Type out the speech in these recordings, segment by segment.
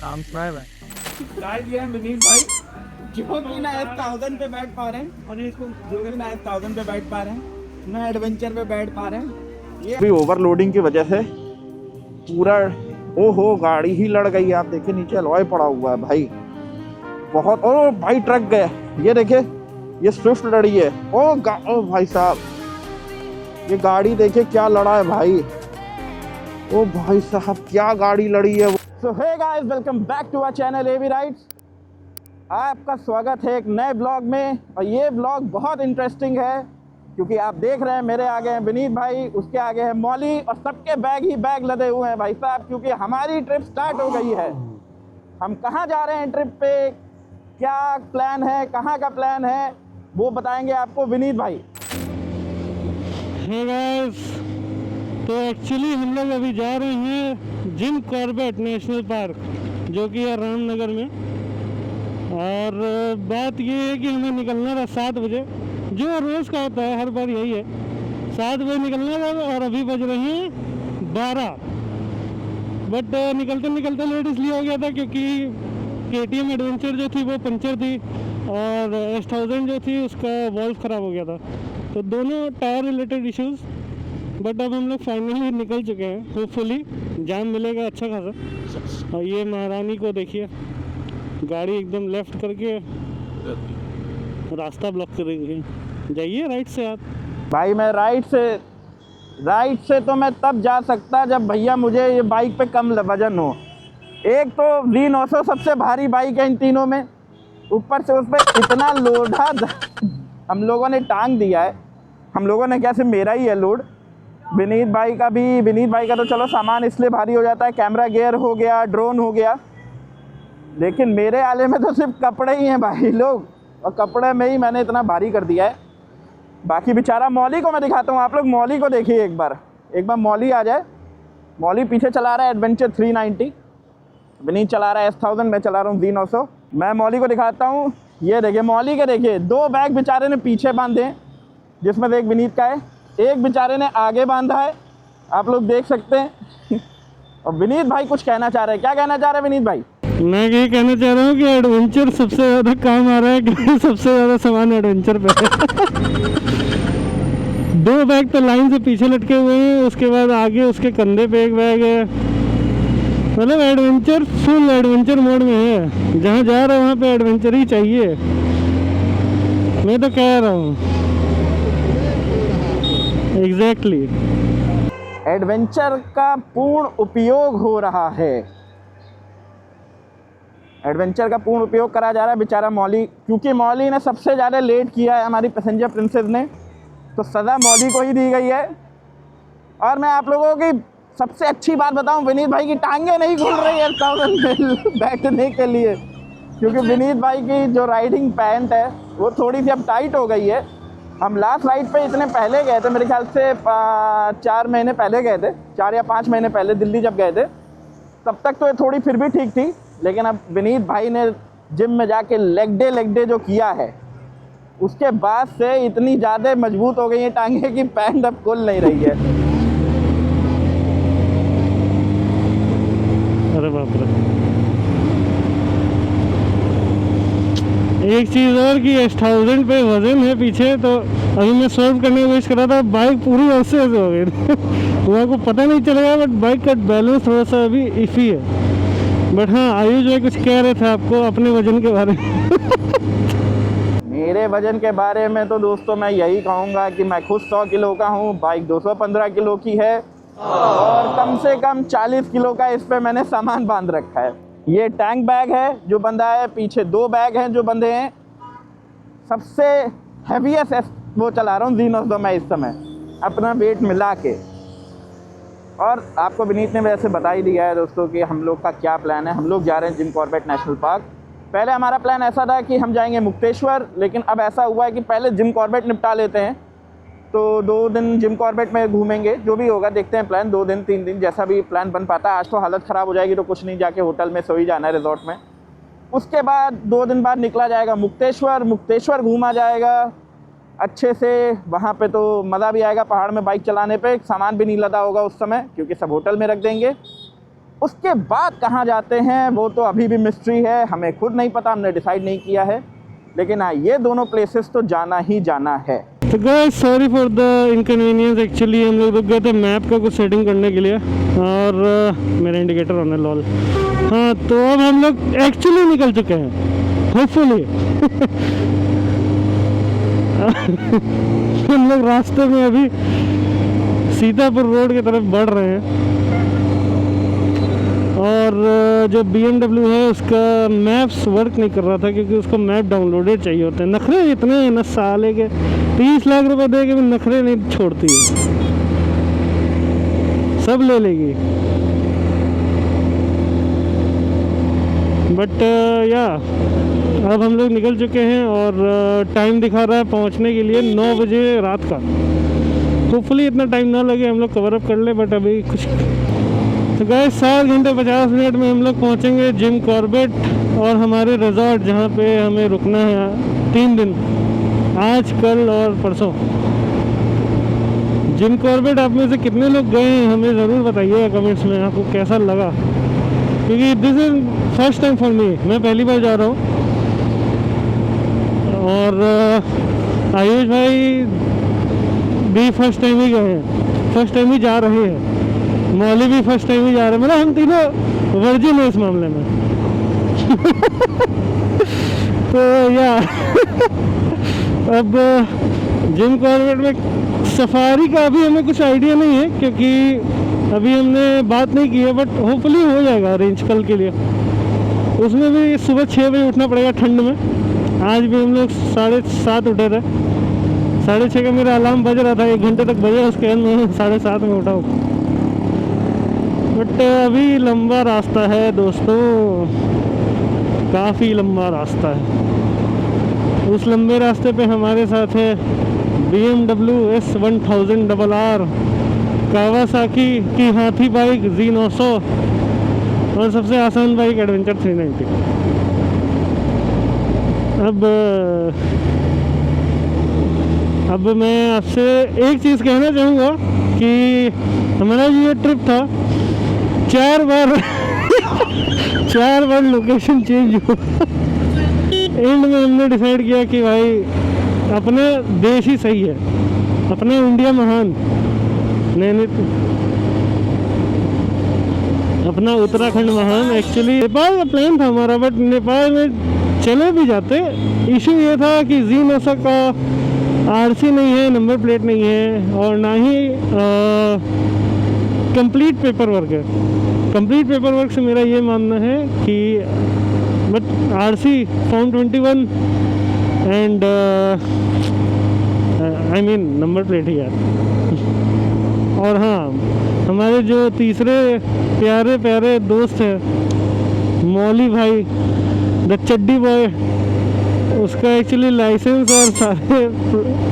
I'm private. Try दिया है विनीत भाई, जो कि ना 1000 पे बैठ पा रहे हैं और इसको जो कि ना 1000 पे बैठ पा रहे हैं, ना एडवेंचर पे बैठ पा रहे हैं। ये भी ओवरलोडिंग की वजह से पूरा ओहो गाड़ी ही लड़ गई है। आप देखिए नीचे अलॉय पड़ा हुआ है भाई, बहुत। ओ भाई ट्रक गए, ये देखिए ये स्विफ्ट लड़ी है। ओ भाई साहब, ये गाड़ी देखिए क्या लड़ा है भाई। ओ भाई साहब क्या गाड़ी लड़ी है। So hey guys, welcome back to our channel AV rides. आपका स्वागत है एक नए ब्लॉग में, और ये ब्लॉग बहुत इंटरेस्टिंग है क्योंकि आप देख रहे हैं मेरे आगे हैं विनीत भाई, उसके आगे है मौली, और सबके बैग ही बैग लदे हुए हैं भाई साहब, क्योंकि हमारी ट्रिप स्टार्ट हो गई है। हम कहाँ जा रहे हैं ट्रिप पे, क्या प्लान है, कहाँ का प्लान है, वो बताएंगे आपको विनीत भाई। हे गाइस, तो एक्चुअली हम लोग अभी जा रहे हैं जिम कॉर्बेट नेशनल पार्क, जो कि है रामनगर में। और बात ये है कि हमें निकलना था 7 बजे, जो रोज़ का होता है, हर बार यही है। 7 बजे निकलना था और अभी बज रहे हैं 12। बट निकलते निकलते लेट इसलिए हो गया था क्योंकि KTM एडवेंचर जो थी वो पंचर थी, और S1000 जो थी उसका वॉल्व ख़राब हो गया था। तो दोनों टायर रिलेटेड इश्यूज़। बट अब हम लोग फाइनली निकल चुके हैं, होपफुली जाम मिलेगा अच्छा खासा। और ये महारानी को देखिए, गाड़ी एकदम लेफ्ट करके रास्ता ब्लॉक कर रही है। जाइए राइट से आप। भाई मैं राइट से तो मैं तब जा सकता जब भैया मुझे ये बाइक पे कम वजन हो। एक तो V900 सबसे भारी बाइक है इन तीनों में, ऊपर से उस पर इतना लोडा हम लोगों ने टांग दिया है। हम लोगों ने क्या, सिर्फ मेरा ही है लोड, विनीत भाई का तो चलो सामान इसलिए भारी हो जाता है, कैमरा गियर हो गया, ड्रोन हो गया, लेकिन मेरे आले में तो सिर्फ कपड़े ही हैं भाई लोग, और कपड़े में ही मैंने इतना भारी कर दिया है। बाकी बेचारा मौली को मैं दिखाता हूँ, आप लोग मौली को देखिए एक बार मौली आ जाए। मौली पीछे चला रहा है एडवेंचर 390, विनीत चला रहा है S1000, मैं चला रहा हूँ V900। मैं मौली को दिखाता हूँ, ये देखिए मौली के देखिए 2 बैग बेचारे ने पीछे बांधे हैं, जिसमें से एक विनीत का है, एक बेचारे ने आगे बांधा है, आप लोग देख सकते हैं। और विनीत भाई कुछ कहना चाह रहे हैं, क्या कहना चाह रहे हैं विनीत भाई? मैं ये कहना चाह रहा हूँ कि एडवेंचर सबसे ज़्यादा काम आ रहा है, क्योंकि सबसे ज़्यादा सामान एडवेंचर पे है। 2 बैग तो लाइन से पीछे लटके हुए हैं, उसके बाद आगे उसके कंधे पे एक बैग है। मतलब एडवेंचर फुल एडवेंचर मोड में है, जहाँ जा रहा है वहाँ पे एडवेंचर ही चाहिए, मैं तो कह रहा हूँ। एग्जैक्टली एडवेंचर का पूर्ण उपयोग हो रहा है, एडवेंचर का पूर्ण उपयोग करा जा रहा है। बेचारा मौली, क्योंकि मौली ने सबसे ज़्यादा लेट किया है हमारी पैसेंजर प्रिंसेस ने, तो सज़ा मौली को ही दी गई है। और मैं आप लोगों की सबसे अच्छी बात बताऊं, विनीत भाई की टांगे नहीं खुल रही है 1000 में बैठने के लिए, क्योंकि विनीत भाई की जो राइडिंग पैंट है वो थोड़ी सी अब टाइट हो गई है। हम लास्ट राइड पे इतने पहले गए थे, मेरे ख्याल से 4 महीने पहले गए थे, 4 या 5 महीने पहले दिल्ली जब गए थे, तब तक तो ये थोड़ी फिर भी ठीक थी। लेकिन अब विनीत भाई ने जिम में जाके लेग डे जो किया है, उसके बाद से इतनी ज़्यादा मजबूत हो गई है टांगे की पैंट अब खुल नहीं रही है। अरे बाप रे। एक चीज़ और कि S1000 पे वजन है पीछे, तो अभी मैं सॉल्व करने की कोशिश कर रहा था, बाइक पूरी ऐसे हो गई। वो आपको पता नहीं चलेगा, बट बाइक का बैलेंस थोड़ा सा अभी इफ़ी है। बट हाँ, आयुष जो है कुछ कह रहे थे आपको अपने वजन के बारे में। मेरे वजन के बारे में तो दोस्तों मैं यही कहूँगा कि मैं खुद 100 किलो का हूँ, बाइक 215 किलो की है, और कम से कम 40 किलो का इस पे मैंने सामान बांध रखा है। ये टैंक बैग है जो बंधा है, पीछे 2 बैग हैं जो बंधे हैं। सबसे हैवीएस्ट वो चला रहा हूँ V900 मैं इस समय, अपना वेट मिला के। और आपको विनीत ने वैसे बता ही दिया है दोस्तों कि हम लोग का क्या प्लान है। हम लोग जा रहे हैं जिम कॉर्बेट नेशनल पार्क। पहले हमारा प्लान ऐसा था कि हम जाएंगे मुक्तेश्वर, लेकिन अब ऐसा हुआ है कि पहले जिम कॉर्बेट निपटा लेते हैं, तो 2 दिन जिम कॉर्बेट में घूमेंगे। जो भी होगा देखते हैं, प्लान 2 दिन 3 दिन जैसा भी प्लान बन पाता है। आज तो हालत ख़राब हो जाएगी तो कुछ नहीं, जाके होटल में सो ही जाना है रिजॉर्ट में। उसके बाद 2 दिन बाद निकला जाएगा मुक्तेश्वर घूमा जाएगा अच्छे से। वहाँ पे तो मज़ा भी आएगा पहाड़ में बाइक चलाने पे, सामान भी नहीं लदा होगा उस समय क्योंकि सब होटल में रख देंगे। उसके बाद कहाँ जाते हैं वो तो अभी भी मिस्ट्री है, हमें खुद नहीं पता, हमने डिसाइड नहीं किया है, लेकिन हाँ ये दोनों प्लेसेस तो जाना ही जाना है। तो guys sorry for the inconvenience, actually हम लोग रुक गए थे मैप का कुछ सेटिंग करने के लिए और मेरा इंडिकेटर ऑन है लॉल। हाँ तो अब हम लोग एक्चुअली निकल चुके हैं होपफुली। हम लोग रास्ते में अभी सीतापुर रोड की तरफ बढ़ रहे हैं और जो BMW है उसका मैप्स वर्क नहीं कर रहा था क्योंकि उसको मैप डाउनलोडेड चाहिए होते हैं। नखरे इतने हैं ना साले के, 30 लाख रुपए दे के भी नखरे नहीं छोड़ती है, सब ले लेगी। बट या अब हम लोग निकल चुके हैं और टाइम दिखा रहा है पहुंचने के लिए 9 बजे रात का। होपफुली इतना टाइम ना लगे, हम लोग कवर अप कर ले, बट अभी कुछ तो गाइस 7 घंटे 50 मिनट में हम लोग पहुंचेंगे जिम कॉर्बेट और हमारे रिजॉर्ट जहां पे हमें रुकना है 3 दिन, आज कल और परसों। जिम कॉर्बेट आप में से कितने लोग गए हैं हमें ज़रूर बताइएगा कमेंट्स में, आपको कैसा लगा, क्योंकि this is first time for me, मैं पहली बार जा रहा हूँ। और आयुष भाई भी फर्स्ट टाइम ही गए हैं, फर्स्ट टाइम ही जा रहे हैं, मौली भी फर्स्ट टाइम ही जा रहे हैं, मतलब हम तीनों वर्जिन है इस मामले में। तो या अब जिम कॉर्बेट में सफारी का अभी हमें कुछ आइडिया नहीं है क्योंकि अभी हमने बात नहीं की है, बट होपफुली हो जाएगा अरेंज कल के लिए। उसमें भी सुबह 6 बजे उठना पड़ेगा ठंड में। आज भी हम लोग 7:30 उठे थे, 6:30 का मेरा अलार्म बज रहा था, 1 घंटे तक बजे, उसके बाद मैं 7:30 में उठा हूँ। बट अभी लंबा रास्ता है दोस्तों, काफ़ी लंबा रास्ता है। उस लंबे रास्ते पे हमारे साथ है BMW S1000RR, कावासाकी की हाथी बाइक Z900 और सबसे आसान बाइक एडवेंचर 390। अब मैं आपसे एक चीज़ कहना चाहूँगा कि हमारा ये ट्रिप था 4 बार लोकेशन चेंज हुआ। एंड में हमने डिसाइड किया कि भाई अपने देश ही सही है, अपना इंडिया महान, नहीं अपना उत्तराखंड महान। एक्चुअली नेपाल का प्लान था हमारा, बट नेपाल में चले भी जाते। इशू ये था कि Z900 का RC नहीं है, नंबर प्लेट नहीं है और ना ही कंप्लीट पेपर वर्क है। कंप्लीट पेपर वर्क से मेरा ये मानना है कि but RC form 21 and I mean number plate ही यार। और हाँ, हमारे जो तीसरे प्यारे प्यारे दोस्त हैं मौली भाई द चड्डी बॉय, उसका एक्चुअली लाइसेंस और सारे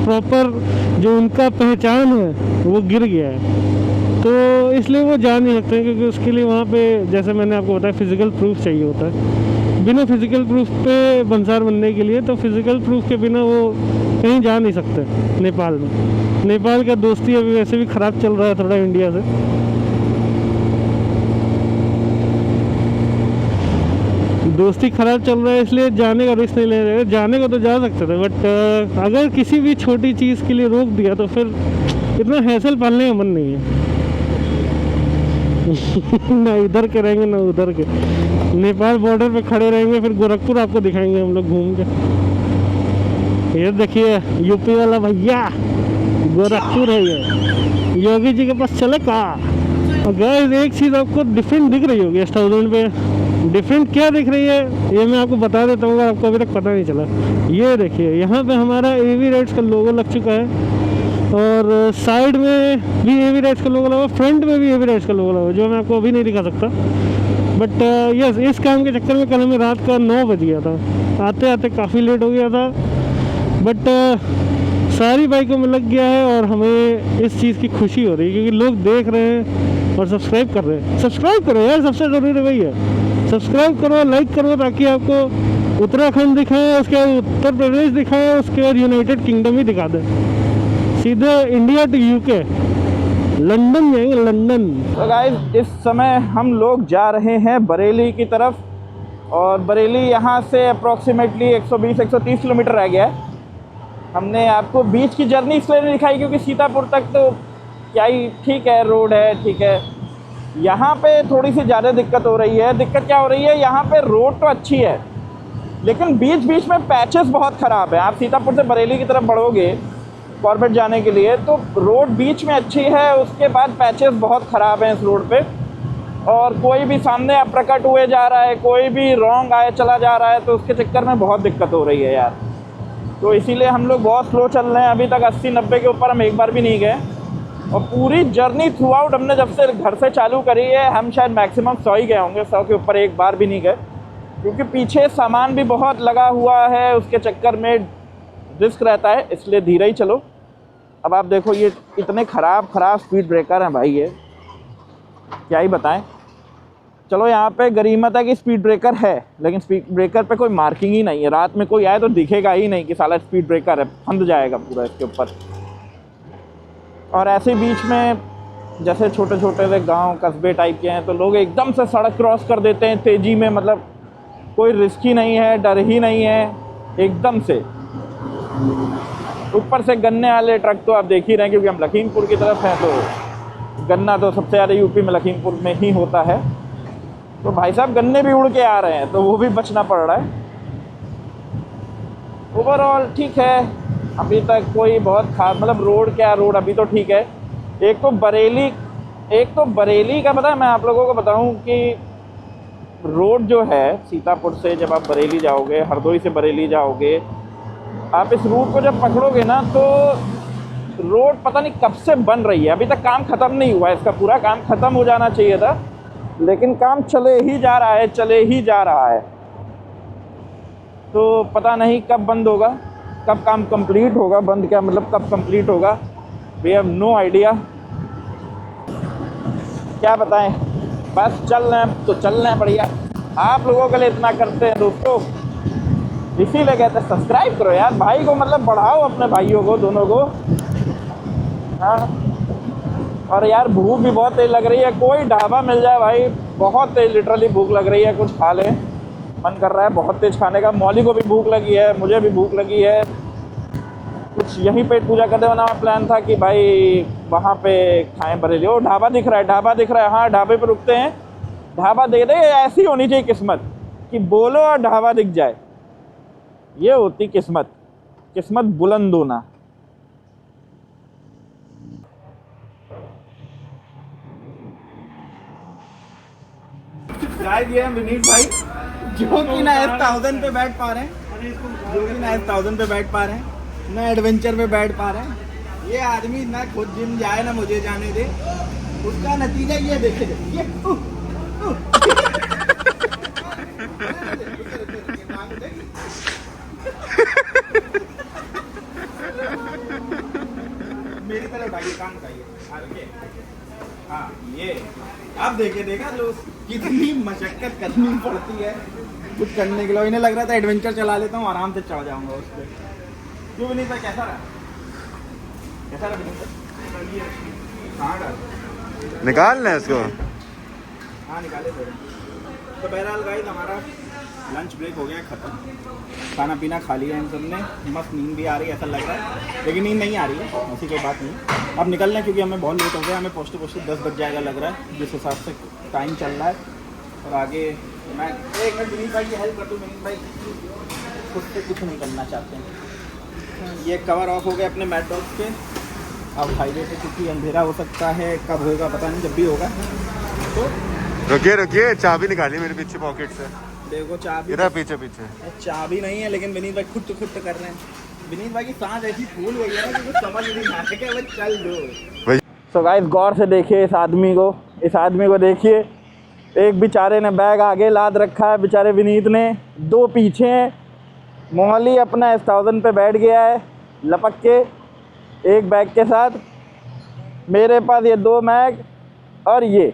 प्रॉपर जो उनका पहचान है वो गिर गया है, तो इसलिए वो जा नहीं सकते क्योंकि उसके लिए वहाँ पे जैसे मैंने आपको बताया फिज़िकल प्रूफ चाहिए होता है। बिना फिज़िकल प्रूफ पे बंसार बनने के लिए, तो फिज़िकल प्रूफ के बिना वो कहीं जा नहीं सकते नेपाल में। नेपाल का दोस्ती अभी वैसे भी ख़राब चल रहा है थोड़ा इंडिया से। दोस्ती ख़राब चल रहा है इसलिए जाने का रिस्क नहीं ले रहे। जाने को तो जा सकते थे, बट अगर किसी भी छोटी चीज़ के लिए रोक दिया तो फिर इतना हैसल पालने का मन नहीं है। ना इधर के रहेंगे ना उधर के, नेपाल बॉर्डर पे खड़े रहेंगे, फिर गोरखपुर आपको दिखाएंगे हम लोग घूम के। ये देखिए यूपी वाला भैया, गोरखपुर है ये, योगी जी के पास चले का। गाइस एक चीज़ आपको डिफरेंट दिख रही होगी S1000 पे। डिफरेंट क्या दिख रही है ये मैं आपको बता देता हूँ अगर आपको अभी तक पता नहीं चला। ये देखिए यहाँ पे हमारा AV राइड्स का लोगो लग चुका है और साइड में भी AV राइड्स का लोगो लगा, फ्रंट में भी AV राइड्स का लोगो लगा, जो मैं आपको अभी नहीं दिखा सकता। बट यस, इस काम के चक्कर में कल हमें रात का 9 बज गया था, आते आते काफ़ी लेट हो गया था। बट सारी बाइकों में लग गया है और हमें इस चीज़ की खुशी हो रही है क्योंकि लोग देख रहे हैं और सब्सक्राइब कर रहे हैं। सब्सक्राइब करो यार, सबसे ज़रूरी वही है। सब्सक्राइब करो, लाइक करो, ताकि आपको उत्तराखंड दिखाएं, उसके बाद उत्तर प्रदेश दिखाएं, उसके बाद यूनाइटेड किंगडम ही दिखा दें, सीधे इंडिया टू UK। लंदन जाएंगे, लंदन। तो गाइस इस समय हम लोग जा रहे हैं बरेली की तरफ, और बरेली यहाँ से अप्रॉक्सीमेटली 120-130 किलोमीटर रह गया है। हमने आपको बीच की जर्नी इसलिए नहीं दिखाई क्योंकि सीतापुर तक तो क्या ही ठीक है, रोड है, ठीक है। यहाँ पे थोड़ी सी ज़्यादा दिक्कत हो रही है। दिक्कत क्या हो रही है, यहाँ पे रोड तो अच्छी है लेकिन बीच बीच में पैचेस बहुत ख़राब है। आप सीतापुर से बरेली की तरफ बढ़ोगे कॉर्बेट जाने के लिए तो रोड बीच में अच्छी है, उसके बाद पैचेस बहुत ख़राब हैं इस रोड पे, और कोई भी सामने अप्रकट हुए जा रहा है, कोई भी रॉन्ग आए चला जा रहा है, तो उसके चक्कर में बहुत दिक्कत हो रही है यार। तो इसीलिए हम लोग बहुत स्लो चल रहे हैं। अभी तक 80-90 के ऊपर हम एक बार भी नहीं गए, और पूरी जर्नी थ्रू आउट हमने जब से घर से चालू करी है हम शायद मैक्सिमम 100 ही गए होंगे, 100 के ऊपर एक बार भी नहीं गए, क्योंकि पीछे सामान भी बहुत लगा हुआ है, उसके चक्कर में रिस्क रहता है, इसलिए धीरे ही चलो। अब आप देखो ये इतने ख़राब स्पीड ब्रेकर हैं भाई, ये क्या ही बताएं। चलो यहाँ पे गरीमत है कि स्पीड ब्रेकर है, लेकिन स्पीड ब्रेकर पे कोई मार्किंग ही नहीं है। रात में कोई आए तो दिखेगा ही नहीं कि साला स्पीड ब्रेकर है, फंद जाएगा पूरा इसके ऊपर। और ऐसे बीच में जैसे छोटे छोटे से गांव कस्बे टाइप के हैं तो लोग एकदम से सड़क क्रॉस कर देते हैं तेज़ी में, मतलब कोई रिस्क ही नहीं है, डर ही नहीं है, एकदम से। ऊपर से गन्ने वाले ट्रक तो आप देख ही रहे हैं, क्योंकि हम लखीमपुर की तरफ हैं तो गन्ना तो सबसे ज़्यादा यूपी में लखीमपुर में ही होता है। तो भाई साहब गन्ने भी उड़ के आ रहे हैं, तो वो भी बचना पड़ रहा है। ओवरऑल ठीक है, अभी तक कोई बहुत खास मतलब रोड अभी तो ठीक है। एक तो बरेली का पता है, मैं आप लोगों को बताऊं कि रोड जो है सीतापुर से जब आप बरेली जाओगे, हरदोई से बरेली जाओगे, आप इस रूट को जब पकड़ोगे ना तो रोड पता नहीं कब से बन रही है, अभी तक काम ख़त्म नहीं हुआ है। इसका पूरा काम ख़त्म हो जाना चाहिए था, लेकिन काम चले ही जा रहा है। तो पता नहीं कब बंद होगा, कब काम कंप्लीट होगा। बंद क्या मतलब कब कंप्लीट होगा, वी हैव नो आइडिया। क्या बताएं, बस चल रहे हैं तो चल रहे हैं बढ़िया। आप लोगों के लिए इतना करते हैं दोस्तों, इसीलिए कहते हैं सब्सक्राइब करो यार, भाई को मतलब बढ़ाओ, अपने भाइयों को दोनों को। हाँ, और यार भूख भी बहुत तेज लग रही है, कोई ढाबा मिल जाए भाई, बहुत तेज लिटरली भूख लग रही है, कुछ खा लें, मन कर रहा है बहुत तेज खाने का। मौली को भी भूख लगी है, मुझे भी भूख लगी है। कुछ यहीं पेट पूजा करने वाला प्लान था कि भाई वहाँ पे खाएं बरेली। ओ ढाबा दिख रहा है, हाँ ढाबे पे रुकते हैं, ढाबा दे दे। ऐसी होनी चाहिए किस्मत कि बोलो और ढाबा दिख जाए, ये होती किस्मत बुलंद होना। गाइस ये विनीत भाई जो कि ना 1000 पे बैठ पा रहे हैं, ना एडवेंचर पे बैठ पा रहे हैं। ये आदमी ना खुद जिम जाए ना मुझे जाने दे, उसका नतीजा ये देखे ये मेरी तरफ भाई काम चाहिए। हाँ ये अब देखा लोग कितनी मशक्कत करनी पड़ती है कुछ करने के लिए। इन्हें लग रहा था एडवेंचर चला लेता हूँ, आराम से चढ़ जाऊंगा उस पर। क्यों विनीत भाई कैसा रहा विनीत भाई? कहाँ डाल निकालना है इसको? हाँ निकाले थे। तो बहरहाल गाइस हमारा लंच ब्रेक हो गया ख़त्म, खाना पीना खा लिया हम सब ने, मस्त नींद भी आ रही है ऐसा लग रहा है, लेकिन नींद नहीं आ रही है, ऐसी कोई बात नहीं। अब निकल रहे हैं क्योंकि हमें बहुत लेट हो गया, हमें पहुँचते 10 बज जाएगा लग रहा है, जिस हिसाब से टाइम चल रहा है। और आगे मैं एक मिनट विनीत भाई की हेल्प कर दूँ। विनीत भाई खुद से कुछ नहीं करना चाहते हैं। ये कवर ऑफ हो गए अपने मैट बॉक्स के। अब हाईवे पे क्योंकि अंधेरा हो सकता है, कब होगा पता नहीं, जब भी होगा। तो रुकिए, चाबी निकाली मेरे पीछे पॉकेट से, देखो चाबी इधर पीछे चाबी नहीं है, लेकिन विनीत भाई खुद कर रहे हैं। विनीत भाई की सांस ऐसी फूल गई है ना कि कुछ समझ नहीं आ रहा है, चल दो। सो गाइस गौर से देखिए इस आदमी को देखिए, एक बेचारे ने बैग आगे लाद रखा है बेचारे विनीत ने, 2 पीछे हैं। मोहाली अपना 1000 पे बैठ गया है लपक के एक बैग के साथ। मेरे पास ये 2 बैग और ये,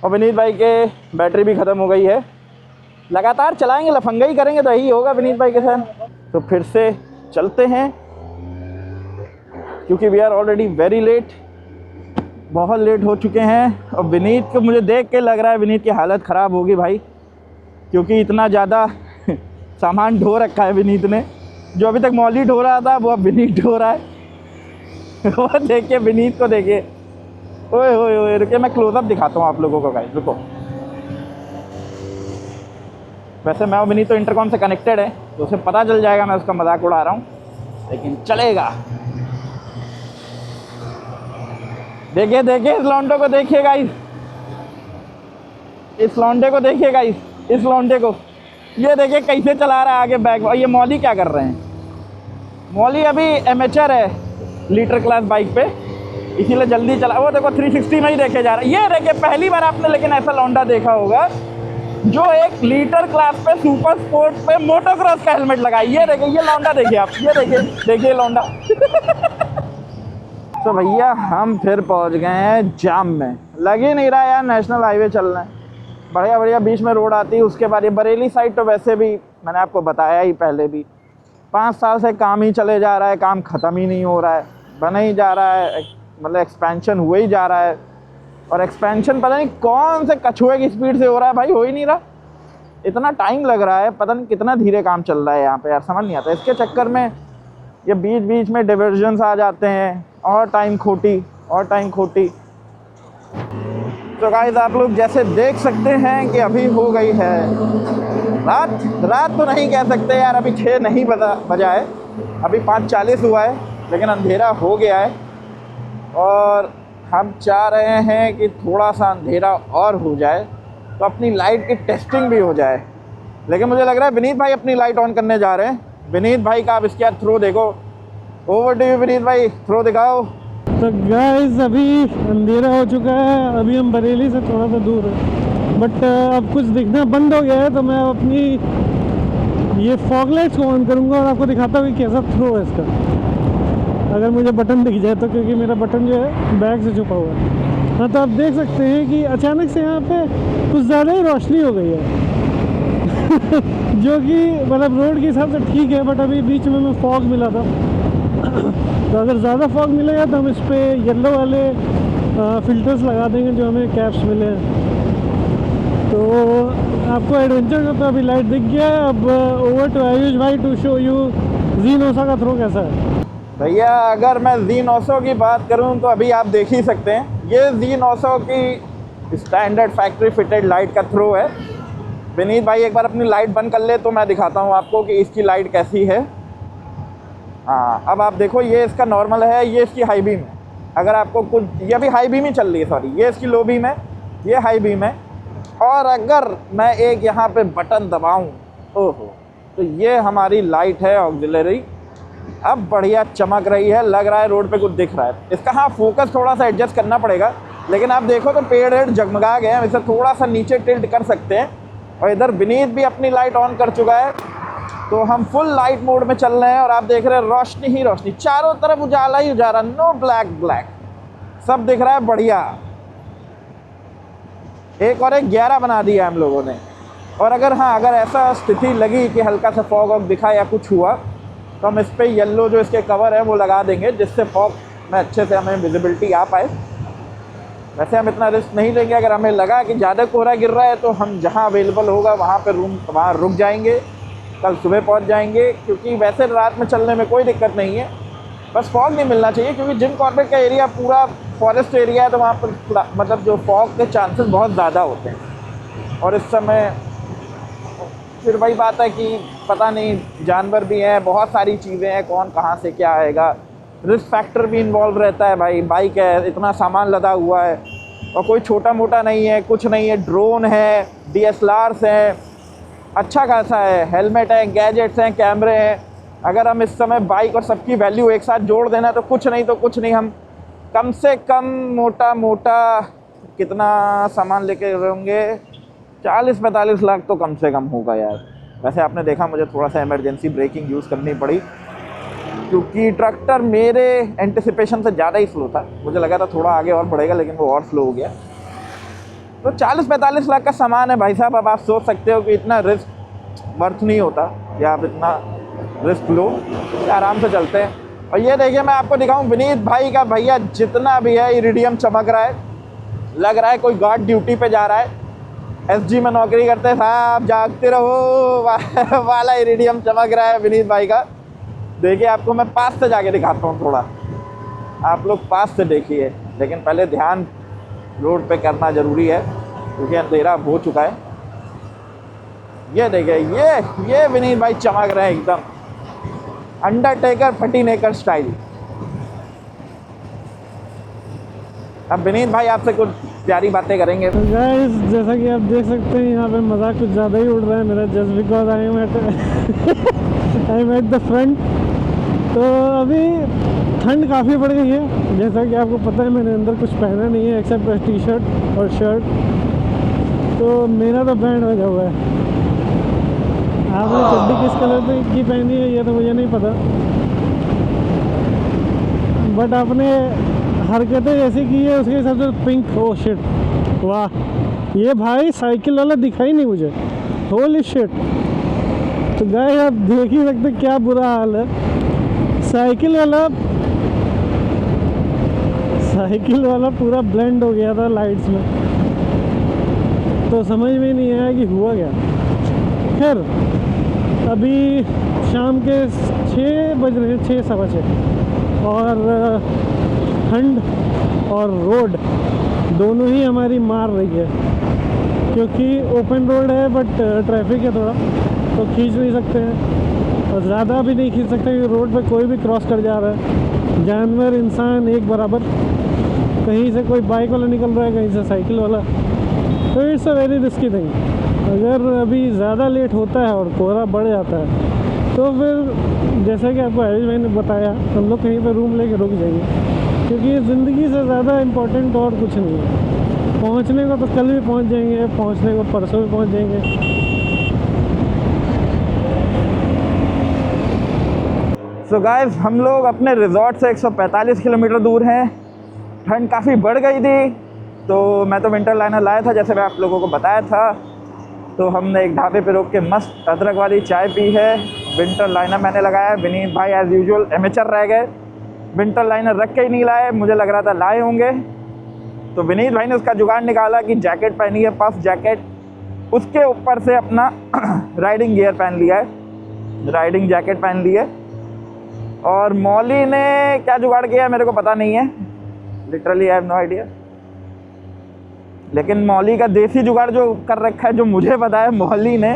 और विनीत भाई के बैटरी भी ख़त्म हो गई है। लगातार चलाएंगे, लफंगा ही करेंगे तो यही होगा विनीत भाई के साथ। तो फिर से चलते हैं क्योंकि we are already very late. बहुत लेट हो चुके हैं और विनीत को मुझे देख के लग रहा है विनीत की हालत ख़राब होगी भाई, क्योंकि इतना ज़्यादा सामान ढो रखा है विनीत ने। जो अभी तक मौली ढो रहा था वो अब विनीत ढो रहा है। वो देखिए विनीत को देखिए, ओए ओए ओए, रुकिए मैं क्लोजअप दिखाता हूँ आप लोगों को गाइस, रुको। वैसे मैं और विनीत तो इंटरकॉम से कनेक्टेड है तो उसे पता चल जाएगा मैं उसका मजाक उड़ा रहा हूँ, लेकिन चलेगा। देखिए देखिए इस लौंडे को देखिए गाइस, इस लौंडे को देखिए गाइस, इस लौंडे को ये देखिए कैसे चला रहा है आगे बैक। और ये मौली क्या कर रहे हैं, मौली अभी एमेचर है लीटर क्लास बाइक पे, इसीलिए जल्दी चला। वो देखो 360 में ही देखे जा रहा है। ये देखिए पहली बार आपने लेकिन ऐसा लौंडा देखा होगा जो एक लीटर क्लास पे सुपर स्पोर्ट पे मोटोक्रॉस का हेलमेट लगाए। ये देखिए, ये लौंडा देखिए आप, ये देखिए देखिए लौंडा। तो भैया हम फिर पहुंच गए हैं जाम में, लग ही नहीं रहा यार नेशनल हाईवे चल रहे हैं, बढ़िया बढ़िया बीच में रोड आती है। उसके बाद ये बरेली साइड तो वैसे भी मैंने आपको बताया ही पहले भी, 5 साल से काम ही चले जा रहा है, काम ख़त्म ही नहीं हो रहा है, बना ही जा रहा है, मतलब एक्सपेंशन हुए ही जा रहा है। और एक्सपेंशन पता नहीं कौन से कछुए की स्पीड से हो रहा है भाई, हो ही नहीं रहा, इतना टाइम लग रहा है, पता नहीं कितना धीरे काम चल रहा है यहाँ पे यार, समझ नहीं आता। इसके चक्कर में ये बीच बीच में डिवर्जन्स आ जाते हैं और टाइम खोटी और टाइम खोटी। तो गाइस आप लोग जैसे देख सकते हैं कि अभी हो गई है रात, रात तो नहीं कह सकते यार, अभी 6 नहीं बजा है, अभी 5:40 हुआ है, लेकिन अंधेरा हो गया है। और हम चाह रहे हैं कि थोड़ा सा अंधेरा और हो जाए तो अपनी लाइट की टेस्टिंग भी हो जाए। लेकिन मुझे लग रहा है विनीत भाई अपनी लाइट ऑन करने जा रहे हैं। विनीत भाई का आप इसके बाद थ्रो देखो, ओवर टू यू विनीत भाई, थ्रो दिखाओ। तो गाइस अभी अंधेरा हो चुका है, अभी हम बरेली से थोड़ा सा दूर है, बट अब कुछ दिखना बंद हो गया है। तो मैं अपनी ये फॉग लाइट्स को ऑन करूँगा और आपको दिखाता हूँ कि कैसा थ्रो है इसका, अगर मुझे बटन दिख जाए तो, क्योंकि मेरा बटन जो है बैग से छुपा हुआ है। हाँ तो आप देख सकते हैं कि अचानक से यहाँ पे कुछ ज़्यादा ही रोशनी हो गई है। जो कि मतलब रोड के हिसाब से ठीक है, बट अभी बीच में फॉग मिला था। तो अगर ज़्यादा फॉग मिलेगा तो हम इस पर येलो वाले फ़िल्टर्स लगा देंगे जो हमें कैप्स मिले हैं। तो आपको एडवेंचर का तो अभी लाइट दिख गया है। अब ओवर टू आयुष भाई टू शो यू Z900 का थ्रो कैसा है। भैया अगर मैं Z900 की बात करूं तो अभी आप देख ही सकते हैं, ये Z900 की स्टैंडर्ड फैक्ट्री फिटेड लाइट का थ्रो है। विनीत भाई एक बार अपनी लाइट बंद कर ले तो मैं दिखाता हूं आपको कि इसकी लाइट कैसी है। हाँ अब आप देखो, ये इसका नॉर्मल है, ये इसकी हाई बीम है। अगर आपको कुछ, ये अभी हाई बीम ही चल रही है, सॉरी ये इसकी लो बीम है, ये हाई बीम है। और अगर मैं एक यहाँ पे बटन दबाऊँ, ओहो, तो ये हमारी लाइट है ऑक्सिलरी, अब बढ़िया चमक रही है, लग रहा है रोड पे कुछ दिख रहा है। इसका हाँ फोकस थोड़ा सा एडजस्ट करना पड़ेगा, लेकिन आप देखो तो पेड़ वेड़ जगमगा गए हैं, इसे थोड़ा सा नीचे टिल्ट कर सकते हैं। और इधर विनीत भी अपनी लाइट ऑन कर चुका है, तो हम फुल लाइट मोड में चल रहे हैं। और आप देख रहे हैं रोशनी ही रोशनी, चारों तरफ उजाला ही उजाला, नो ब्लैक ब्लैक, सब दिख रहा है बढ़िया। एक और एक 11 बना दिया हम लोगों ने। और अगर हाँ अगर ऐसा स्थिति लगी कि हल्का सा फॉग वॉग दिखा या कुछ हुआ तो हम इस पर येलो जो इसके कवर है वो लगा देंगे, जिससे फॉग में अच्छे से हमें विजिबिलिटी आ पाए। वैसे हम इतना रिस्क नहीं लेंगे, अगर हमें लगा कि ज़्यादा कोहरा गिर रहा है तो हम जहाँ अवेलेबल होगा वहाँ पर वहाँ रुक जाएंगे, कल सुबह पहुँच जाएंगे। क्योंकि वैसे रात में चलने में कोई दिक्कत नहीं है, बस फॉग नहीं मिलना चाहिए, क्योंकि जिम कॉर्बेट का एरिया पूरा फॉरेस्ट एरिया है, तो वहाँ पर मतलब जो फॉग के चांसेस बहुत ज़्यादा होते हैं। और इस समय फिर वही बात है कि पता नहीं जानवर भी हैं, बहुत सारी चीज़ें हैं, कौन कहाँ से क्या आएगा, रिस्क फैक्टर भी इन्वॉल्व रहता है भाई। बाइक है, इतना सामान लदा हुआ है और कोई छोटा मोटा नहीं है, कुछ नहीं है, ड्रोन है, DSLRs हैं, अच्छा खासा है, हेलमेट है, गैजेट्स हैं, कैमरे हैं। अगर हम इस समय बाइक और सबकी वैल्यू एक साथ जोड़ देना तो कुछ नहीं, हम कम से कम मोटा मोटा कितना सामान लेके होंगे, 40-45 लाख तो कम से कम होगा यार। वैसे आपने देखा मुझे थोड़ा सा इमरजेंसी ब्रेकिंग यूज़ करनी पड़ी, क्योंकि ट्रैक्टर मेरे एंटिसिपेशन से ज़्यादा ही स्लो था। मुझे लगा था थोड़ा आगे और बढ़ेगा, लेकिन वो और स्लो हो गया। तो 40-45 लाख का सामान है भाई साहब। अब आप सोच सकते हो कि इतना रिस्क वर्थ नहीं होता, या आप इतना रिस्क लो, आराम से चलते हैं। और ये देखिए मैं आपको दिखाऊं विनीत भाई का भैया जितना भी है इरिडियम चमक रहा है, लग रहा है कोई गार्ड ड्यूटी पे जा रहा है। एसजी में नौकरी करते साहब, जागते रहो वाला इरिडियम चमक रहा है विनीत भाई का। देखिए आपको मैं पास से जाके दिखाता हूँ, थोड़ा आप लोग पास से देखिए, लेकिन पहले ध्यान रोड पे करना ज़रूरी है क्योंकि अंधेरा हो चुका है। ये देखिए ये विनीत भाई चमक रहे हैं एकदम अंडरटेकर फटीनेकर स्टाइल। अब विनीत भाई आपसे कुछ प्यारी बातें करेंगे। तो गाइस जैसा कि आप देख सकते हैं यहाँ पे मजाक कुछ ज़्यादा ही उड़ रहा है मेरा, just because I am at the front. तो अभी ठंड काफ़ी बढ़ गई है, जैसा कि आपको पता है मैंने अंदर कुछ पहना नहीं है एक्सेप्ट टी शर्ट और शर्ट, तो मेरा तो बैंड बजा हुआ है। आपने चड्डी किस कलर की पहनी है ये तो मुझे नहीं पता, बट आपने हरकतें जैसी की है उसके हिसाब से पिंक। ओ शिट, वाह ये भाई साइकिल वाला दिखा ही नहीं मुझे, होली शिट। तो गाइस आप देख ही सकते क्या बुरा हाल है। साइकिल वाला पूरा ब्लेंड हो गया था लाइट्स में, तो समझ में नहीं आया कि हुआ क्या। खैर अभी शाम के 6 बज रहे हैं, 6 सवा 6, और ठंड और रोड दोनों ही हमारी मार रही है क्योंकि ओपन रोड है बट ट्रैफिक है थोड़ा, तो खींच नहीं सकते हैं और ज़्यादा भी नहीं खींच सकते क्योंकि रोड पे कोई भी क्रॉस कर जा रहा है, जानवर इंसान एक बराबर। कहीं से कोई बाइक वाला निकल रहा है, कहीं से साइकिल वाला, तो it's a very risky thing. अगर अभी ज़्यादा लेट होता है और कोहरा बढ़ जाता है तो फिर जैसा कि आपको हरीश भाई ने बताया हम लोग कहीं पर रूम लेके रुक जाएंगे क्योंकि ज़िंदगी से ज़्यादा इम्पोर्टेंट और कुछ नहीं है। पहुंचने को तो कल भी पहुंच जाएंगे, पहुंचने को परसों भी पहुंच जाएंगे। सो गाइस हम लोग अपने रिजॉर्ट से 145 किलोमीटर दूर हैं। ठंड काफ़ी बढ़ गई थी तो मैं तो विंटर लाइनर लाया था जैसे मैं आप लोगों को बताया था। तो हमने एक ढाबे पे रोक के मस्त अदरक वाली चाय पी है। विंटर लाइनर मैंने लगाया, विनीत भाई एज़ यूजुअल एमेचर रह गए, विंटर लाइनर रख के ही नहीं लाए, मुझे लग रहा था लाए होंगे। तो विनीत भाई ने उसका जुगाड़ निकाला कि जैकेट पहनी है, पफ जैकेट, उसके ऊपर से अपना राइडिंग गियर पहन लिया है, राइडिंग जैकेट पहन ली है। और मौली ने क्या जुगाड़ किया है मेरे को पता नहीं है, literally I have no idea. लेकिन मौली का देसी जुगाड़ जो कर रखा है, जो मुझे पता है, मौली ने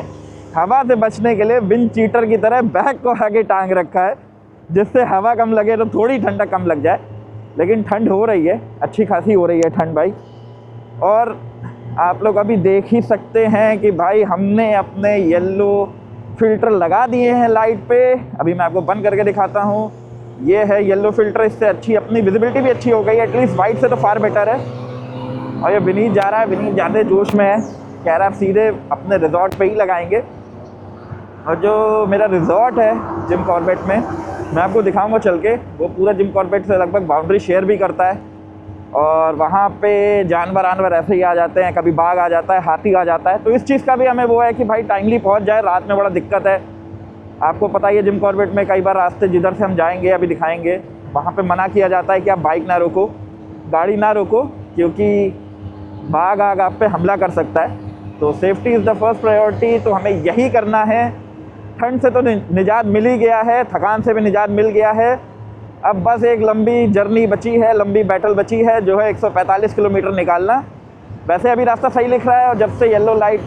हवा से बचने के लिए विंड चीटर की तरह बैग को आगे टांग रखा है जिससे हवा कम लगे तो थोड़ी ठंडक कम लग जाए। लेकिन ठंड हो रही है, अच्छी खासी हो रही है ठंड भाई। और आप लोग अभी देख ही सकते हैं कि भाई हमने अपने येलो फ़िल्टर लगा दिए हैं लाइट पे। अभी मैं आपको बंद करके दिखाता हूँ, ये है येलो फ़िल्टर, इससे अच्छी अपनी विजिबिलिटी भी अच्छी हो गई है, एटलीस्ट वाइट से तो फार बेटर है। और ये विनीत जा रहा है, विनीत ज़्यादा जोश में है, कह रहा है सीधे अपने रिजॉर्ट पे ही लगाएंगे। और जो मेरा रिजॉर्ट है जिम कॉर्बेट में, मैं आपको दिखाऊंगा चल के, वो पूरा जिम कॉर्बेट से लगभग बाउंड्री शेयर भी करता है। और वहाँ पे जानवर ऐसे ही आ जाते हैं, कभी बाघ आ जाता है, हाथी आ जाता है। तो इस चीज़ का भी हमें वो है कि भाई टाइमली पहुँच जाए, रात में बड़ा दिक्कत है। आपको पता ही है जिम कॉर्बेट में कई बार रास्ते जिधर से हम जाएंगे अभी दिखाएंगे, वहाँ पे मना किया जाता है कि आप बाइक ना रोको, गाड़ी ना रोको, क्योंकि बाघ आग आप पे हमला कर सकता है। तो safety is the first priority, तो हमें यही करना है। ठंड से तो निजात मिल ही गया है, थकान से भी निजात मिल गया है। अब बस एक लंबी जर्नी बची है, लंबी बैटल बची है, जो है 145 किलोमीटर निकालना। वैसे अभी रास्ता सही लिख रहा है, और जब से येलो लाइट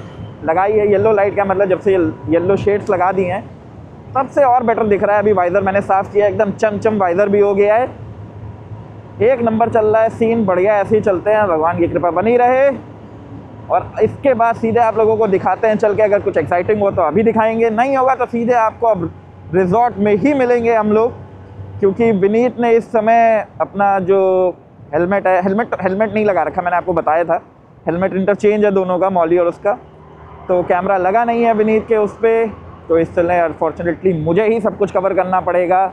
लगाई है, येलो लाइट का मतलब जब से येलो शेड्स लगा दी हैं, तब से और बेटर दिख रहा है। अभी वाइज़र मैंने साफ़ किया, एकदम चमचम वाइज़र भी हो गया है, एक नंबर चल रहा है सीन, बढ़िया। ऐसे ही चलते हैं, भगवान की कृपा बनी रहे। और इसके बाद सीधे आप लोगों को दिखाते हैं चल के, अगर कुछ एक्साइटिंग हो तो अभी दिखाएंगे, नहीं होगा तो सीधे आपको अब रिजॉर्ट में ही मिलेंगे हम लोग। क्योंकि विनीत ने इस समय अपना जो हेलमेट है, हेलमेट नहीं लगा रखा, मैंने आपको बताया था, हेलमेट इंटरचेंज है दोनों का, मौली और उसका, तो कैमरा लगा नहीं है विनीत के उस पर। तो इसलिए अनफॉर्चुनेटली मुझे ही सब कुछ कवर करना पड़ेगा।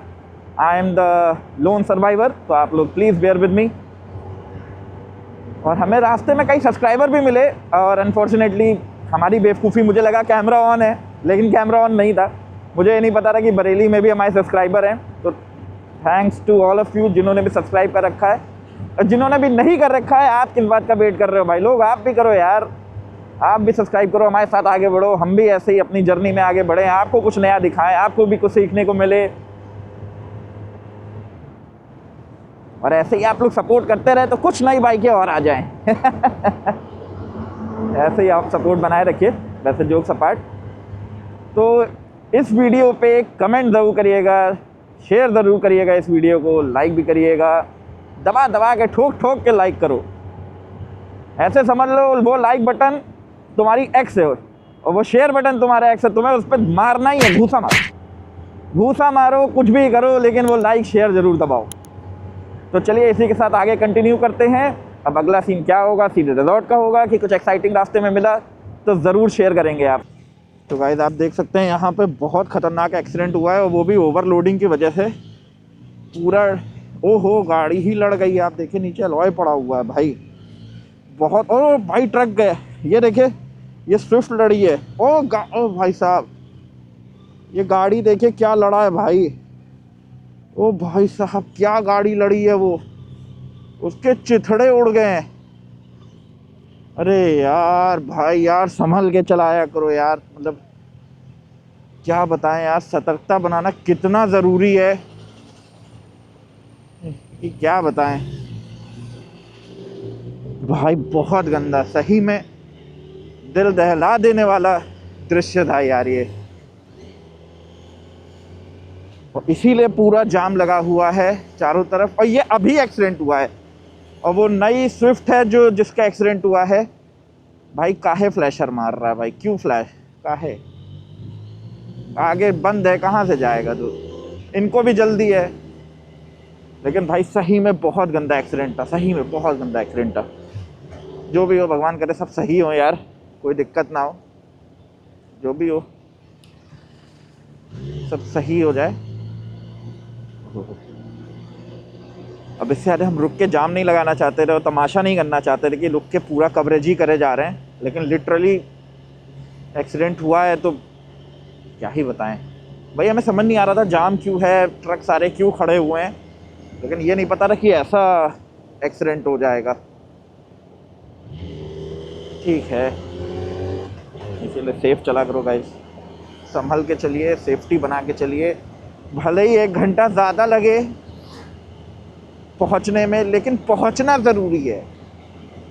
I am the lone survivor, तो आप लोग प्लीज़ बेयर विद मी। और हमें रास्ते में कई सब्सक्राइबर भी मिले, और अनफॉर्चुनेटली हमारी बेवकूफ़ी, मुझे लगा कैमरा ऑन है, लेकिन कैमरा ऑन नहीं था। मुझे ये नहीं पता था कि बरेली में भी हमारे सब्सक्राइबर हैं। तो thanks to all of you जिन्होंने भी सब्सक्राइब कर रखा है, और जिन्होंने भी नहीं कर रखा है आप किस बात का वेट कर रहे हो भाई लोग, आप भी करो यार, आप भी सब्सक्राइब करो, हमारे साथ आगे बढ़ो, हम भी ऐसे ही अपनी जर्नी में आगे बढ़ें, आपको कुछ नया दिखाएं, आपको भी कुछ सीखने को मिले, और ऐसे ही आप लोग सपोर्ट करते रहे तो कुछ नई बाइकें और आ जाएं। ऐसे ही आप सपोर्ट बनाए रखिए। वैसे जोक्स अपार्ट, तो इस वीडियो पे कमेंट ज़रूर करिएगा, शेयर ज़रूर करिएगा, इस वीडियो को लाइक भी करिएगा, दबा दबा के ठोक ठोक के लाइक करो। ऐसे समझ लो वो लाइक बटन तुम्हारी एक्स है और वो शेयर बटन तुम्हारा एक्स है, तुम्हें उस पर मारना ही है, घूसा मारो, घूसा मारो, कुछ भी करो, लेकिन वो लाइक शेयर ज़रूर दबाओ। तो चलिए इसी के साथ आगे कंटिन्यू करते हैं। अब अगला सीन क्या होगा, सीधे रिजॉर्ट का होगा कि कुछ एक्साइटिंग रास्ते में मिला तो ज़रूर शेयर करेंगे आप। तो गाइस आप देख सकते हैं यहाँ पे बहुत ख़तरनाक एक्सीडेंट हुआ है, और वो भी ओवरलोडिंग की वजह से। पूरा ओहो गाड़ी ही लड़ गई है, आप देखिए नीचे अलॉय पड़ा हुआ है भाई, बहुत। ओ भाई ट्रक गए, ये देखिए ये स्विफ्ट लड़ी है। ओ भाई साहब ये गाड़ी देखिए क्या लड़ा है भाई, ओ भाई साहब क्या गाड़ी लड़ी है, वो उसके चिथड़े उड़ गए हैं। अरे यार भाई यार संभल के चलाया करो यार, मतलब क्या बताएं यार, सतर्कता बनाना कितना ज़रूरी है कि क्या बताएं भाई। बहुत गंदा, सही में दिल दहला देने वाला दृश्य था यार ये, और इसीलिए पूरा जाम लगा हुआ है चारों तरफ। और ये अभी एक्सीडेंट हुआ है, और वो नई स्विफ्ट है जो जिसका एक्सीडेंट हुआ है। भाई काहे फ्लैशर मार रहा है भाई, क्यों फ्लैश, काहे, आगे बंद है, कहाँ से जाएगा तो, इनको भी जल्दी है। लेकिन भाई सही में बहुत गंदा एक्सीडेंट था, सही में बहुत गंदा एक्सीडेंट था। जो भी हो भगवान करे सब सही हो यार, कोई दिक्कत ना हो, जो भी हो सब सही हो जाए। अब इससे ज़्यादा हम रुक के जाम नहीं लगाना चाहते थे और तमाशा नहीं करना चाहते थे कि रुक के पूरा कवरेज ही करे जा रहे हैं, लेकिन लिटरली एक्सीडेंट हुआ है तो क्या ही बताएं भाई। हमें समझ नहीं आ रहा था जाम क्यों है, ट्रक सारे क्यों खड़े हुए हैं, लेकिन ये नहीं पता था कि ऐसा एक्सीडेंट हो जाएगा। ठीक है, इसीलिए सेफ चला करो गाइस, संभल के चलिए, सेफ्टी बना के चलिए। भले ही 1 घंटा ज़्यादा लगे पहुंचने में, लेकिन पहुंचना ज़रूरी है।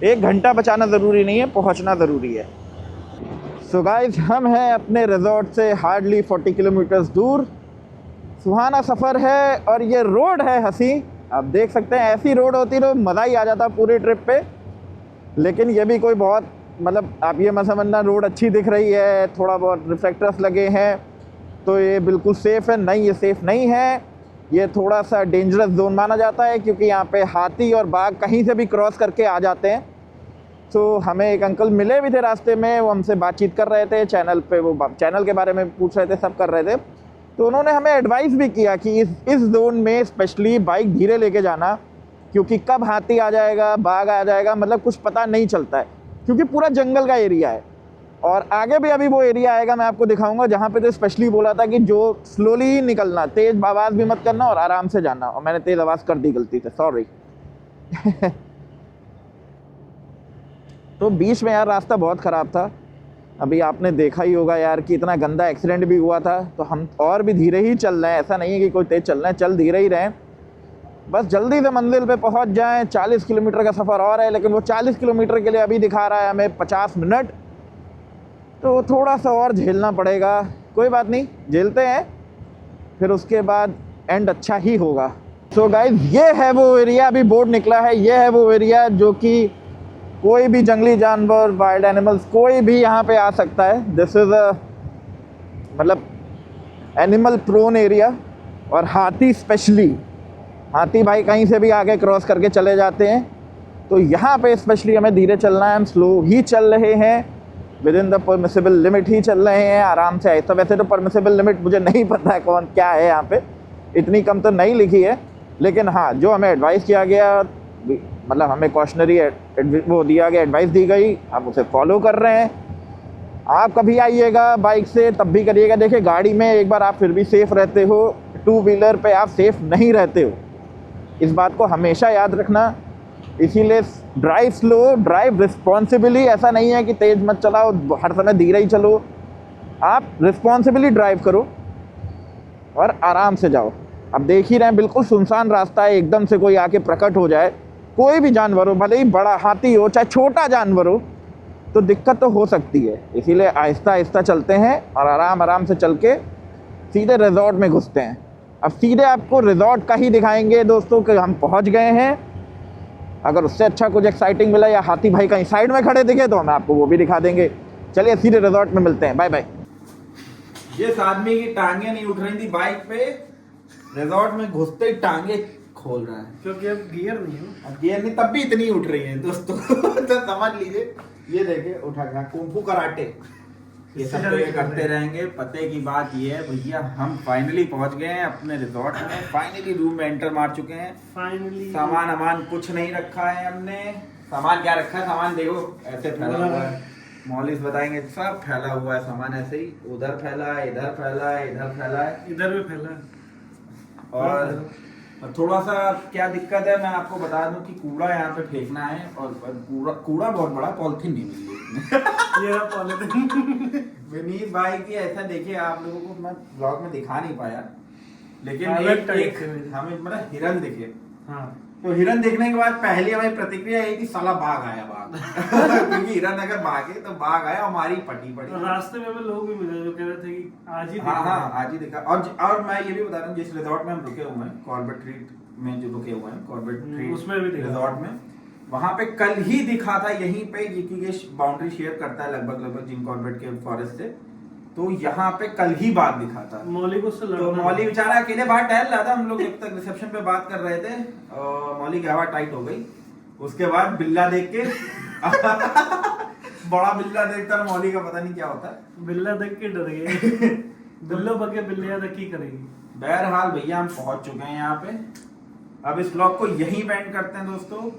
1 घंटा बचाना ज़रूरी नहीं है, पहुंचना ज़रूरी है। सो गाइस हम हैं अपने रिजॉर्ट से हार्डली 40 किलोमीटर्स दूर। सुहाना सफ़र है और ये रोड है हंसी, आप देख सकते हैं। ऐसी रोड होती तो मज़ा ही आ जाता पूरी ट्रिप पे, लेकिन ये भी कोई बहुत, मतलब आप ये मत समझना रोड अच्छी दिख रही है, थोड़ा बहुत रिफ्लेक्टर्स लगे हैं तो ये बिल्कुल सेफ़ है, नहीं ये सेफ़ नहीं है। ये थोड़ा सा डेंजरस जोन माना जाता है क्योंकि यहाँ पे हाथी और बाघ कहीं से भी क्रॉस करके आ जाते हैं। तो हमें एक अंकल मिले भी थे रास्ते में, वो हमसे बातचीत कर रहे थे चैनल पे, वो चैनल के बारे में पूछ रहे थे, सब कर रहे थे। तो उन्होंने हमें एडवाइस भी किया कि इस जोन में स्पेशली बाइक धीरे लेके जाना, क्योंकि कब हाथी आ जाएगा, बाघ आ जाएगा, मतलब कुछ पता नहीं चलता है, क्योंकि पूरा जंगल का एरिया है। और आगे भी अभी वो एरिया आएगा, मैं आपको दिखाऊंगा, जहाँ पे तो स्पेशली बोला था कि जो स्लोली ही निकलना, तेज़ आवाज़ भी मत करना और आराम से जाना, और मैंने तेज़ आवाज़ कर दी गलती से, सॉरी। तो बीच में यार रास्ता बहुत ख़राब था, अभी आपने देखा ही होगा यार कि इतना गंदा एक्सीडेंट भी हुआ था। तो हम और भी धीरे ही चल रहे हैं, ऐसा नहीं है कि कोई तेज़ चल रहे हैं, चल धीरे ही रहें, बस जल्दी से मंजिल पे पहुंच जाएं। 40 किलोमीटर का सफ़र और है, लेकिन वो 40 किलोमीटर के लिए अभी दिखा रहा है हमें 50 मिनट, तो थोड़ा सा और झेलना पड़ेगा। कोई बात नहीं, झेलते हैं, फिर उसके बाद एंड अच्छा ही होगा। सो गाइस ये है वो एरिया, अभी बोर्ड निकला है, ये है वो एरिया जो कि कोई भी जंगली जानवर, वाइल्ड एनिमल्स, कोई भी यहाँ पे आ सकता है। दिस इज़ अ मतलब एनिमल प्रोन एरिया, और हाथी स्पेशली, हाथी भाई कहीं से भी आगे क्रॉस करके चले जाते हैं। तो यहाँ पे स्पेशली हमें धीरे चलना है, हम स्लो ही चल रहे हैं, within the permissible limit ही चल रहे हैं, आराम से। ऐसा वैसे तो परमिसिबल लिमिट मुझे नहीं पता है कौन क्या है यहाँ पे, इतनी कम तो नहीं लिखी है, लेकिन हाँ जो हमें एडवाइस किया गया, मतलब हमें कॉशनरी वो दिया गया, एडवाइस दी गई, हम उसे फॉलो कर रहे हैं। आप कभी आइएगा बाइक से तब भी करिएगा, देखिए गाड़ी में एक बार आप फिर भी सेफ़ रहते हो, टू व्हीलर पे आप सेफ नहीं रहते हो। इस बात को हमेशा याद रखना। इसीलिए ड्राइव स्लो, ड्राइव रिस्पॉन्सिबली। ऐसा नहीं है कि तेज़ मत चलाओ, हर समय धीरे ही चलो। आप रिस्पॉन्सिबली ड्राइव करो और आराम से जाओ। अब देख ही रहे हैं, बिल्कुल सुनसान रास्ता है, एकदम से कोई आके प्रकट हो जाए, कोई भी जानवर हो, भले ही बड़ा हाथी हो चाहे छोटा जानवर हो, तो दिक्कत तो हो सकती है। इसीलिए आहिस्ता आहिस्ता चलते हैं और आराम आराम से चल के सीधे रिजॉर्ट में घुसते हैं। अब सीधे आपको रिजॉर्ट का ही दिखाएंगे दोस्तों कि हम पहुंच गए हैं। अगर उससे अच्छा कुछ एक्साइटिंग मिला या हाथी भाई कहीं साइड में खड़े दिखे तो हम आपको वो भी दिखा देंगे। चलिए सीधे रिजॉर्ट में मिलते हैं, बाय बाय। जिस आदमी की टांगे नहीं उठ रही थी बाइक पे, रिजॉर्ट में घुसते ही टांगे खोल रहा है, क्योंकि अब गियर नहीं हो। अब गियर नहीं, तब भी इतनी उठ रही है दोस्तों। तो समझ लीजिए, ये देखिए उठा गया कुंफू कराटे, ये सब तो ये करते रहेंगे। पते की बात ये है भैया, हम फाइनली पहुंच गए हैं अपने रिजॉर्ट में। फाइनली रूम में एंटर मार चुके हैं। फाइनली सामान कुछ नहीं रखा है हमने। सामान क्या रखा है, सामान देखो ऐसे फैला हुआ है, मौलिस बताएंगे। सब फैला हुआ है सामान ऐसे ही, उधर फैला है, इधर फैला है, इधर फैला है, इधर भी फैला है। और थोड़ा सा क्या दिक्कत है, मैं आपको बता दूं कि कूड़ा यहाँ पे फेंकना है, और कूड़ा बहुत बड़ा, पॉलिथीन नहीं मिली है। ये पॉलिथीन विनीत भाई की ऐसा देखिए, आप लोगों को मैं ब्लॉग में दिखा नहीं पाया, लेकिन एक हमें मतलब हिरन दिखे। हाँ, तो हिरन देखने के बाद पहली हमारी प्रतिक्रिया है कि साला बाघ आया, बाघ। क्योंकि हिरन अगर भागे तो बाघ आया, हमारी पटी पड़ी। रास्ते में हमें लोग भी मिले जो कह रहे थे कि आज ही हाँ आज ही देखा। और मैं ये भी बता रहा हूँ, जिस रिजॉर्ट में हम रुके हुए हैं, कॉर्बेट ट्रीट में जो रुके हुए हैं, कॉर्बेट ट्रीट उसमें भी दिखा। रिजॉर्ट में, वहां पे कल ही दिखा था यहीं पे, क्योंकि ये बाउंड्री शेयर करता है लगभग जिम कॉर्बेट के फॉरेस्ट से, तो यहाँ पे कल ही बात दिखा था। मौली को उससे तो मौली बेचारा अकेले बाहर टहल रहा था, हम लोग जब तक रिसेप्शन पे बात कर रहे थे, मौली की हवा टाइट हो गई। उसके बाद बिल्ला देख के बड़ा बिल्ला देखता है मौली का पता नहीं क्या होता है। बिल्ला देख के डर गए। बिल्लो बगे बिल्लिया देख की करेगी। बहरहाल भैया हम पहुंच चुके हैं यहाँ पे। अब इस ब्लॉग को यहीं एंड करते हैं दोस्तों।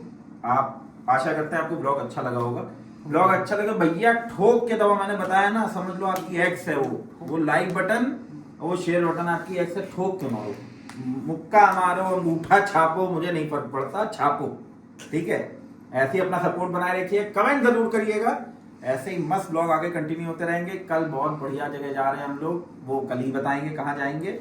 आप आशा करते हैं आपको ब्लॉग अच्छा लगा होगा। ब्लॉग अच्छा लगा भैया, ठोक के दबा, मैंने बताया ना, समझ लो आपकी एक्स है वो लाइक बटन, वो शेयर बटन आपकी एक्स है, ठोक के मारो, मुक्का मारो, अंगूठा छापो, मुझे नहीं फर्क पड़ता, छापो, ठीक है। ऐसे ही अपना सपोर्ट बनाए रखिए, कमेंट जरूर करिएगा। ऐसे ही मस्त ब्लॉग आगे कंटिन्यू होते रहेंगे। कल बहुत बढ़िया जगह जा रहे हैं हम लोग, वो कल ही बताएंगे कहाँ जाएंगे।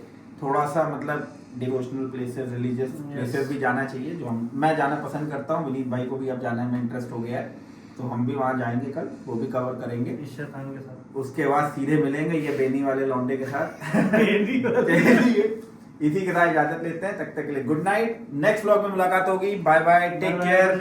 थोड़ा सा मतलब डिवोशनल प्लेसेस, रिलीजियस प्लेसेस भी जाना चाहिए, जो मैं जाना पसंद करता हूँ। विनीत भाई को भी अब जाने में इंटरेस्ट हो गया है, तो हम भी वहाँ जाएंगे कल, वो भी कवर करेंगे के साथ। उसके बाद सीधे मिलेंगे ये बेनी वाले लौंडे के साथ। इसी के साथ इजाजत लेते हैं, तब तक के लिए गुड नाइट। नेक्स्ट व्लॉग में मुलाकात होगी। Bye bye, take care.